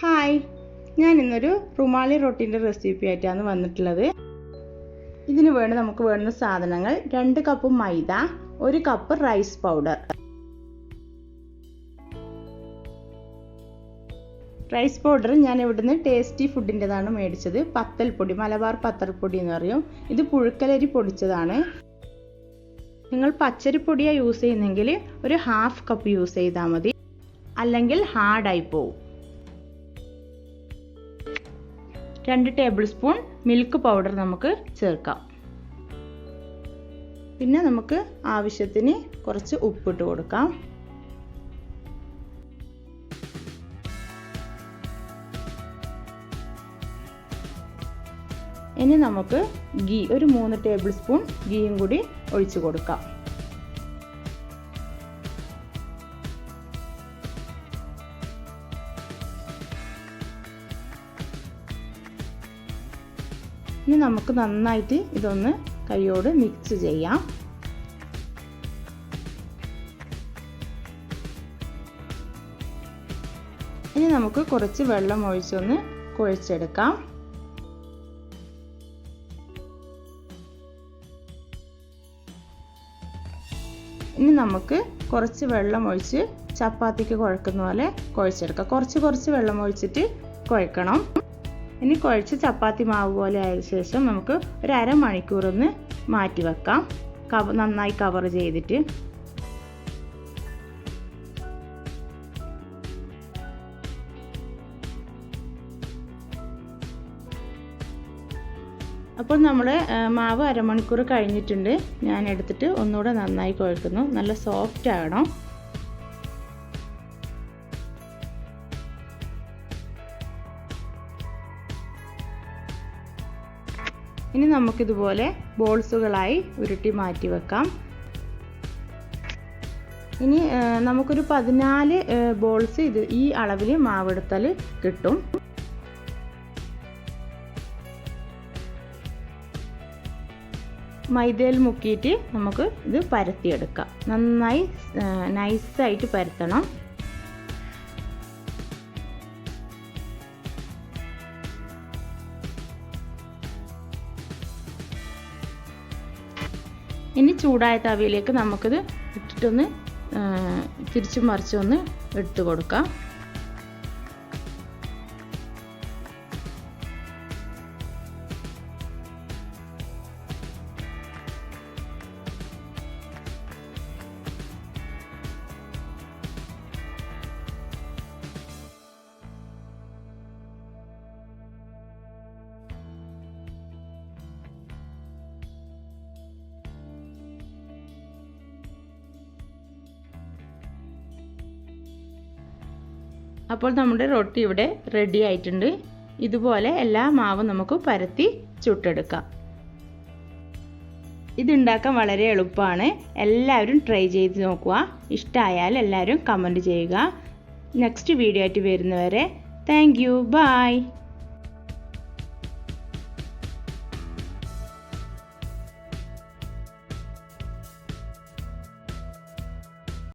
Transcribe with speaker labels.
Speaker 1: Hi, ഞാൻ ഇന്നൊരു rumali റൊട്ടീൻ്റെ recipe ആയിട്ടാണ് വന്നിട്ടുള്ളത്. ഇതിന് വേണ്ടി നമുക്ക് വേണ്ടുന്ന സാധനങ്ങൾ 2 cup maida, 1 cup rice powder. Rice powder ഞാൻ ഇവിടുന്ന് ടേസ്റ്റി ഫുഡിൻ്റെതാണ് മേടിച്ചത്. പത്തൽപ്പൊടി, മലബാർ പത്തൽപ്പൊടി എന്ന് പറയും. ഇത് പുഴുക്കലരി പൊടിച്ചതാണ്. നിങ്ങൾ പച്ചരിപ്പൊടിയാണ് യൂസ് ചെയ്യുന്നെങ്കിൽ ഒരു 1/2 കപ്പ് യൂസ് ചെയ്താൽ മതി, അല്ലെങ്കിൽ ഹാർഡായി പോവും. 2 ടേബിൾ സ്പൂൺ മിൽക്ക് പൗഡർ നമുക്ക് ചേർക്കാം. പിന്നെ നമുക്ക് ആവശ്യത്തിന് കുറച്ച് ഉപ്പിട്ട് കൊടുക്കാം. ഇനി നമുക്ക് ഗീ ഒരു 3 ടേബിൾ സ്പൂൺ ഗീയും കൂടി ഒഴിച്ചു കൊടുക്കാം. ഇനി നമുക്ക് നന്നായിട്ട് ഇതൊന്ന് കൈയോട് മിക്സ് ചെയ്യാം. ഇനി നമുക്ക് കുറച്ച് വെള്ളം ഒഴിച്ചൊന്ന് കുഴച്ചെടുക്കാം. ഇനി നമുക്ക് കുറച്ച് വെള്ളം ഒഴിച്ച് ചപ്പാത്തിക്ക് കുഴക്കുന്ന പോലെ കുഴച്ചെടുക്കാം. കുറച്ച് വെള്ളം ഒഴിച്ചിട്ട് കുഴക്കണം. ഇനി കുഴച്ച് ചപ്പാത്തി മാവ് പോലെ ആയ ശേഷം നമുക്ക് ഒരു അരമണിക്കൂർ ഒന്ന് മാറ്റി വെക്കാം, നന്നായി കവർ ചെയ്തിട്ട്. അപ്പോൾ നമ്മുടെ മാവ് അരമണിക്കൂർ കഴിഞ്ഞിട്ടുണ്ട്. ഞാൻ എടുത്തിട്ട് ഒന്നുകൂടെ നന്നായി കുഴക്കുന്നു. നല്ല സോഫ്റ്റ് ആകണം. ഇനി നമുക്കിതുപോലെ ബോൾസുകളായി ഉരുട്ടി മാറ്റി വെക്കാം. ഇനി നമുക്കൊരു 14 ബോൾസ് ഈ അളവിൽ മാവെടുത്താൽ കിട്ടും. മൈദയിൽ മുക്കിയിട്ട് നമുക്ക് ഇത് പരത്തിയെടുക്കാം. നന്നായി നൈസായിട്ട് പരത്തണം. ഇനി ചൂടായ തവിയിലേക്ക് നമുക്കിത് ഇട്ടിട്ടൊന്ന് തിരിച്ചും മറിച്ചൊന്ന് എടുത്തു കൊടുക്കാം. അപ്പോൾ നമ്മുടെ റൊട്ടി ഇവിടെ റെഡി ആയിട്ടുണ്ട്. ഇതുപോലെ എല്ലാ മാവും നമുക്ക് പരത്തി ചുട്ടെടുക്കാം. ഇതുണ്ടാക്കാൻ വളരെ എളുപ്പമാണ്. എല്ലാവരും ട്രൈ ചെയ്ത് നോക്കുക. ഇഷ്ടമായാൽ എല്ലാവരും കമൻറ്റ് ചെയ്യുക. നെക്സ്റ്റ് വീഡിയോ ആയിട്ട് വരുന്നവരെ താങ്ക് യു. ബൈ.